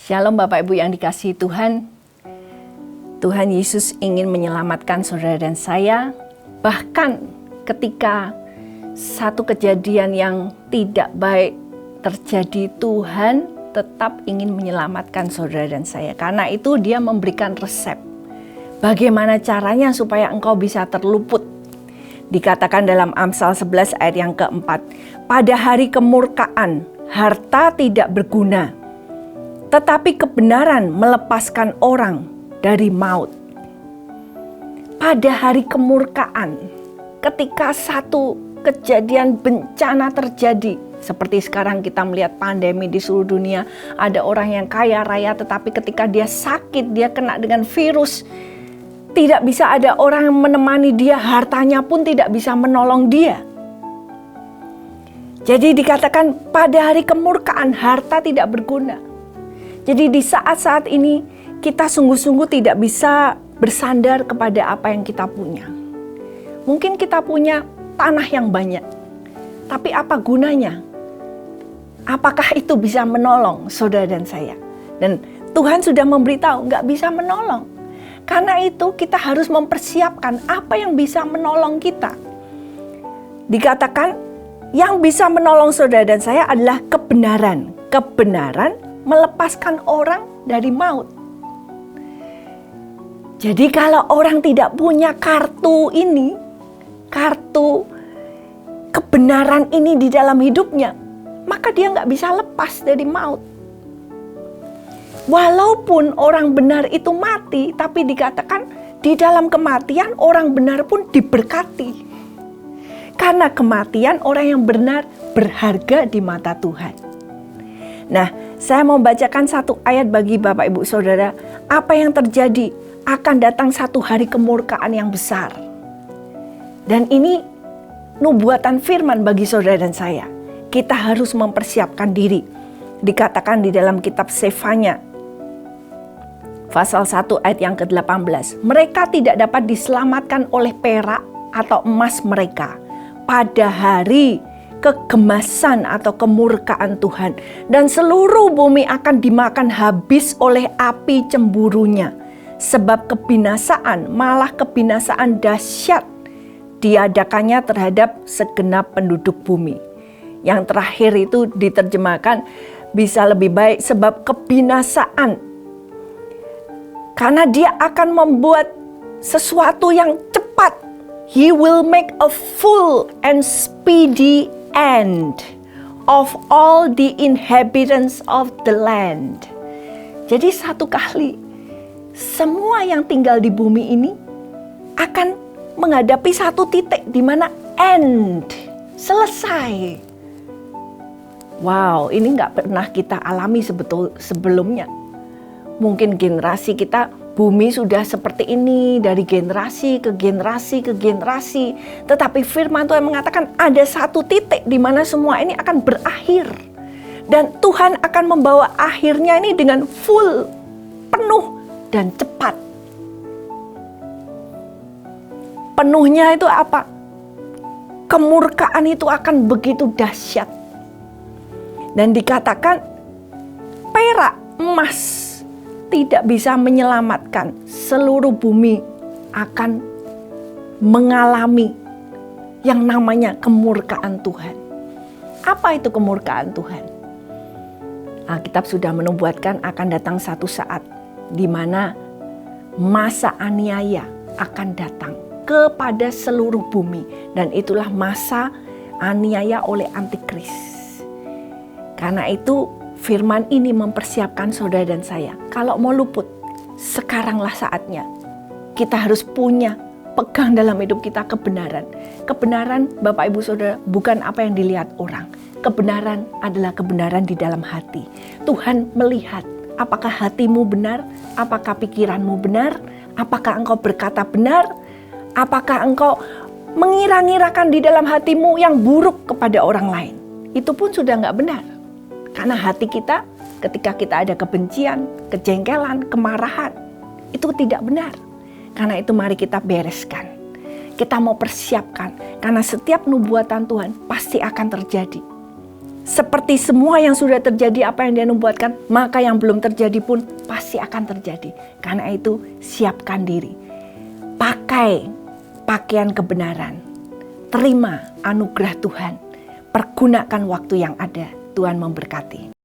Shalom Bapak Ibu yang dikasihi Tuhan. Tuhan Yesus ingin menyelamatkan saudara dan saya. Bahkan ketika satu kejadian yang tidak baik terjadi, Tuhan tetap ingin menyelamatkan saudara dan saya. Karena itu dia memberikan resep. Bagaimana caranya supaya engkau bisa terluput. Dikatakan dalam Amsal 11 ayat yang keempat. Pada hari kemurkaan, harta tidak berguna. Tetapi kebenaran melepaskan orang dari maut. Pada hari kemurkaan, ketika satu kejadian bencana terjadi, seperti sekarang kita melihat pandemi di seluruh dunia, ada orang yang kaya raya tetapi ketika dia sakit, dia kena dengan virus, tidak bisa ada orang yang menemani dia, hartanya pun tidak bisa menolong dia. Jadi dikatakan pada hari kemurkaan harta tidak berguna. Jadi di saat-saat ini kita sungguh-sungguh tidak bisa bersandar kepada apa yang kita punya. Mungkin kita punya tanah yang banyak, tapi apa gunanya? Apakah itu bisa menolong saudara dan saya? Dan Tuhan sudah memberitahu nggak bisa menolong. Karena itu kita harus mempersiapkan apa yang bisa menolong kita. Dikatakan yang bisa menolong saudara dan saya adalah kebenaran. Kebenaran melepaskan orang dari maut. Jadi kalau orang tidak punya kartu ini, kartu kebenaran ini di dalam hidupnya, maka dia nggak bisa lepas dari maut. Walaupun orang benar itu mati, tapi dikatakan di dalam kematian orang benar pun diberkati. Karena kematian orang yang benar berharga di mata Tuhan. Nah, saya mau bacakan satu ayat bagi Bapak Ibu Saudara. Apa yang terjadi? Akan datang satu hari kemurkaan yang besar. Dan ini nubuatan firman bagi saudara dan saya. Kita harus mempersiapkan diri. Dikatakan di dalam kitab Sefanya, pasal 1 ayat yang ke-18. Mereka tidak dapat diselamatkan oleh perak atau emas mereka pada hari kegemasan atau kemurkaan Tuhan, dan seluruh bumi akan dimakan habis oleh api cemburunya, sebab kebinasaan, malah kebinasaan dahsyat diadakannya terhadap segenap penduduk bumi. Yang terakhir itu diterjemahkan bisa lebih baik, sebab kebinasaan, karena dia akan membuat sesuatu yang cepat. He will make a full and speedy end of all the inhabitants of the land. Jadi satu kali semua yang tinggal di bumi ini akan menghadapi satu titik di mana end, selesai. Wow, ini nggak pernah kita alami sebelumnya. Mungkin generasi kita, bumi sudah seperti ini dari generasi ke generasi ke generasi. Tetapi firman Tuhan mengatakan ada satu titik di mana semua ini akan berakhir. Dan Tuhan akan membawa akhirnya ini dengan full, penuh dan cepat. Penuhnya itu apa? Kemurkaan itu akan begitu dahsyat. Dan dikatakan perak, emas tidak bisa menyelamatkan. Seluruh bumi akan mengalami yang namanya kemurkaan Tuhan. Apa itu kemurkaan Tuhan? Alkitab sudah menubuatkan akan datang satu saat di mana masa aniaya akan datang kepada seluruh bumi, dan itulah masa aniaya oleh antikris. Karena itu firman ini mempersiapkan saudara dan saya. Kalau mau luput, sekaranglah saatnya. Kita harus punya, pegang dalam hidup kita kebenaran. Kebenaran, Bapak Ibu Saudara, bukan apa yang dilihat orang. Kebenaran adalah kebenaran di dalam hati. Tuhan melihat apakah hatimu benar, apakah pikiranmu benar, apakah engkau berkata benar, apakah engkau mengira-ngirakan di dalam hatimu yang buruk kepada orang lain. Itu pun sudah nggak benar. Karena hati kita ketika kita ada kebencian, kejengkelan, kemarahan, itu tidak benar. Karena itu mari kita bereskan. Kita mau persiapkan. Karena setiap nubuatan Tuhan pasti akan terjadi. seperti semua yang sudah terjadi, apa yang dia nubuatkan, maka yang belum terjadi pun pasti akan terjadi. Karena itu siapkan diri. Pakai pakaian kebenaran. Terima anugerah Tuhan. Pergunakan waktu yang ada. Tuhan memberkati.